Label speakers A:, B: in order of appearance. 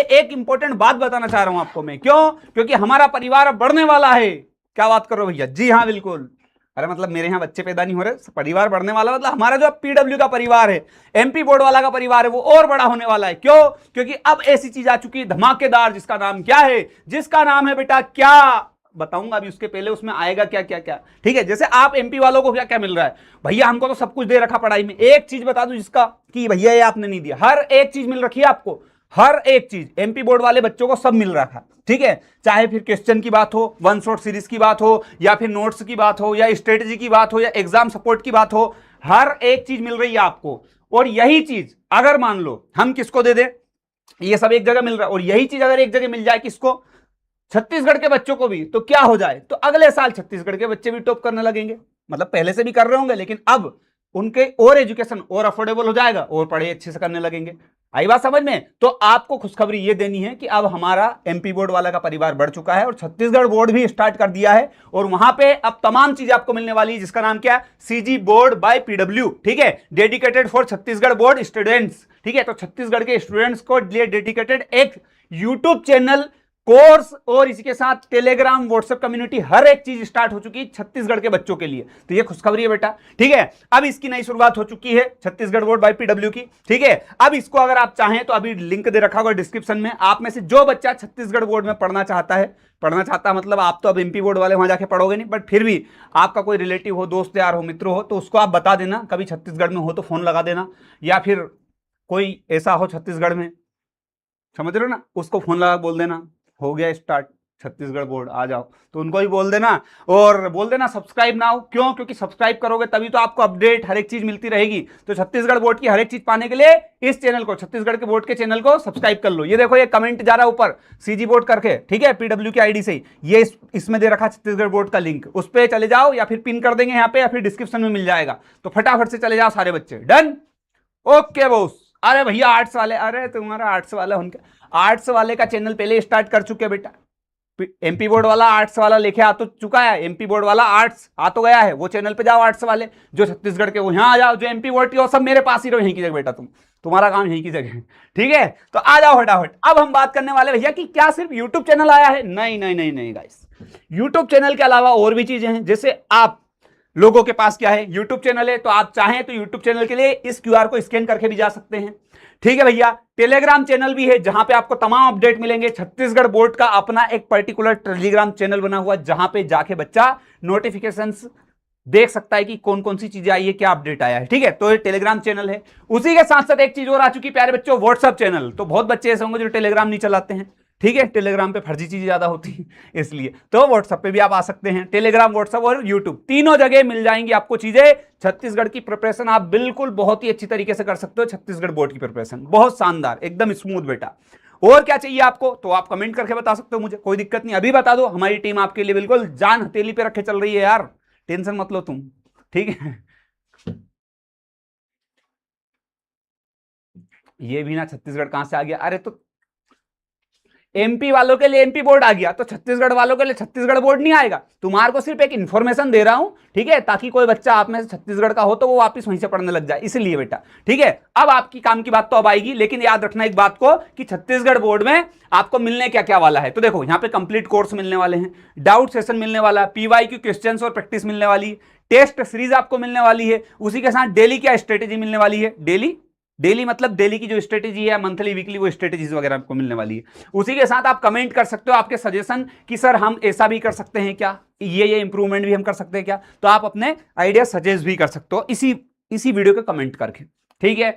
A: एक इंपॉर्टेंट बात बताना चाह रहा हूं आपको मैं, क्यों? क्योंकि हमारा परिवार अब बढ़ने वाला है। क्या बात करो भैया? जी हाँ बिल्कुल। अरे मतलब मेरे यहाँ बच्चे पैदा नहीं हो रहे, परिवार बढ़ने वाला, मतलब हमारा जो पीडब्ल्यू का परिवार है, एमपी बोर्ड वाला का परिवार है, वो और बड़ा होने वाला है। क्यों? क्योंकि अब ऐसी चीज आ चुकी है धमाकेदार, जिसका नाम क्या है? जिसका नाम है बेटा, क्या बताऊंगा अभी, उसके पहले उसमें आएगा क्या क्या क्या। ठीक है, जैसे आप एमपी वालों को क्या क्या मिल रहा है भैया, हमको तो सब कुछ दे रखा पढ़ाई में। एक चीज बता दूं जिसका कि भैया ये आपने नहीं दिया, हर एक चीज मिल रखी है आपको, हर एक चीज एमपी बोर्ड वाले बच्चों को सब मिल रहा था। ठीक है, चाहे फिर क्वेश्चन की बात हो, वन शॉट सीरीज की बात हो, या फिर नोट्स की बात हो, या स्ट्रेटेजी की बात हो, या एग्जाम सपोर्ट की बात हो, हर एक चीज मिल रही है आपको। और यही चीज अगर मान लो हम किसको दे दें, ये सब एक जगह मिल रहा है, और यही चीज अगर एक जगह मिल जाए किसको? छत्तीसगढ़ के बच्चों को भी, तो क्या हो जाए? तो अगले साल छत्तीसगढ़ के बच्चे भी टॉप करने लगेंगे। मतलब पहले से भी कर रहे होंगे, लेकिन अब उनके और एजुकेशन और अफोर्डेबल हो जाएगा, और पढ़ाई अच्छे से करने लगेंगे। आई बात समझ में? तो आपको खुशखबरी ये देनी है कि अब हमारा एमपी बोर्ड वाला का परिवार बढ़ चुका है, और छत्तीसगढ़ बोर्ड भी स्टार्ट कर दिया है, और वहां पे अब तमाम चीजें आपको मिलने वाली है, जिसका नाम क्या है? CG board by PW. ठीक है, dedicated for Chhattisgarh board students. ठीक है, तो छत्तीसगढ़ के स्टूडेंट्स को लिए डेडिकेटेड एक यूट्यूब चैनल, कोर्स, और इसी के साथ टेलीग्राम, व्हाट्सएप कम्युनिटी, हर एक चीज स्टार्ट हो चुकी है छत्तीसगढ़ के बच्चों के लिए। तो ये खुशखबरी है बेटा। ठीक है, अब इसकी नई शुरुआत हो चुकी है छत्तीसगढ़ बोर्ड बाय पीडब्ल्यू की। ठीक है, अब इसको अगर आप चाहें तो अभी लिंक दे रखा होगा डिस्क्रिप्शन में, आप में से जो बच्चा छत्तीसगढ़ बोर्ड में पढ़ना चाहता मतलब आप तो अब एमपी बोर्ड वाले वहां जाके पढ़ोगे नहीं, बट फिर भी आपका कोई रिलेटिव हो, दोस्त यार हो, मित्र हो, तो उसको आप बता देना, कभी छत्तीसगढ़ में हो तो फोन लगा देना, या फिर कोई ऐसा हो छत्तीसगढ़ में, समझ रहे हो ना, उसको फोन लगा बोल देना हो गया स्टार्ट छत्तीसगढ़ बोर्ड, आ जाओ। तो उनको भी बोल देना, और बोल देना सब्सक्राइब नाउ। क्यों? क्योंकि सब्सक्राइब करोगे तभी तो आपको अपडेट हर एक चीज मिलती रहेगी। तो छत्तीसगढ़ बोर्ड की हर एक चीज पाने के लिए इस चैनल को, छत्तीसगढ़ के बोर्ड के चैनल को सब्सक्राइब कर लो। ये देखो, ये कमेंट जा रहा है ऊपर सीजी बोर्ड करके, ठीक है, पीडब्ल्यू की आईडी से, ये इसमें दे रखा छत्तीसगढ़ बोर्ड का लिंक, उस पर चले जाओ, या फिर पिन कर देंगे यहाँ पे, या फिर डिस्क्रिप्शन में मिल जाएगा। तो फटाफट से चले जाओ सारे बच्चे। डन? Okay boss. अरे भैया आर्ट्स वाले, अरे तुम्हारा आर्ट्स वाला, उनका आर्ट्स वाले का चैनल पहले स्टार्ट कर चुके बेटा। एमपी बोर्ड वाला आर्ट्स वाला लेके आ तो चुका है, एमपी बोर्ड वाला आर्ट्स आ तो गया है, वो चैनल पे जाओ आर्ट्स वाले, जो छत्तीसगढ़ के वो यहाँ आ जाओ, जो एमपी बोर्ड की वो सब मेरे पास ही रहो, यहीं की जगह बेटा, तुम्हारा काम यहीं की जगह। ठीक है, तो आ जाओ फटाफट। अब हम बात करने वाले भैया कि क्या सिर्फ यूट्यूब चैनल आया है? नहीं नहीं नहीं नहीं गाइस, यूट्यूब चैनल के अलावा और भी चीजें हैं। जैसे आप लोगों के पास क्या है? यूट्यूब चैनल है, तो आप चाहें तो यूट्यूब चैनल के लिए इस क्यूआर को स्कैन करके भी जा सकते हैं। ठीक है भैया, टेलीग्राम चैनल भी है, जहां पे आपको तमाम अपडेट मिलेंगे। छत्तीसगढ़ बोर्ड का अपना एक पर्टिकुलर टेलीग्राम चैनल बना हुआ, जहां पे जाके बच्चा नोटिफिकेशंस देख सकता है कि कौन कौन सी चीजें आई है, क्या अपडेट आया है। ठीक है, तो ये टेलीग्राम चैनल है। उसी के साथ साथ एक चीज और आ चुकी प्यारे बच्चों, व्हाट्सएप चैनल। तो बहुत बच्चे ऐसे होंगे जो टेलीग्राम नहीं चलाते हैं, ठीक है, टेलीग्राम पे फर्जी चीजें ज्यादा होती है, इसलिए तो व्हाट्सएप पे भी आप आ सकते हैं। टेलीग्राम, व्हाट्सएप और यूट्यूब, तीनों जगह मिल जाएंगी आपको चीजें। छत्तीसगढ़ की प्रिपरेशन आप बिल्कुल बहुत ही अच्छी तरीके से कर सकते हो। छत्तीसगढ़ बोर्ड की प्रिपरेशन बहुत शानदार, एकदम स्मूथ बेटा। और क्या चाहिए आपको तो आप कमेंट करके बता सकते हो मुझे, कोई दिक्कत नहीं, अभी बता दो। हमारी टीम आपके लिए बिल्कुल जान हथेली पे रखे चल रही है यार, टेंशन मत लो तुम। ठीक है, ये भी ना छत्तीसगढ़ कहां से आ गया? अरे तो एमपी वालों के लिए एमपी बोर्ड आ गया, तो छत्तीसगढ़ वालों के लिए छत्तीसगढ़ बोर्ड नहीं आएगा? तुम्हारे को सिर्फ एक इंफॉर्मेशन दे रहा हूं, ठीक है, ताकि कोई बच्चा आप में से छत्तीसगढ़ का हो तो वो वापस वहीं से पढ़ने लग जाए, इसलिए बेटा। ठीक है, अब आपकी काम की बात तो अब आएगी, लेकिन याद रखना एक बात को कि छत्तीसगढ़ बोर्ड में आपको मिलने क्या क्या वाला है। तो देखो, यहाँ पे कंप्लीट कोर्स मिलने वाले हैं, डाउट सेशन मिलने वाला, पीवाईक्यू क्वेश्चंस और प्रैक्टिस मिलने वाली, टेस्ट सीरीज आपको मिलने वाली है, उसी के साथ डेली क्या स्ट्रेटेजी मिलने वाली है, डेली मतलब डेली की जो स्ट्रेटेजी है, मंथली वीकली वो स्ट्रेटेजीज वगैरह आपको मिलने वाली है। उसी के साथ आप कमेंट कर सकते हो आपके सजेशन कि सर हम ऐसा भी कर सकते हैं क्या, ये इंप्रूवमेंट भी हम कर सकते हैं क्या, तो आप अपने आइडिया सजेस्ट भी कर सकते हो इसी वीडियो के कमेंट करके। ठीक है।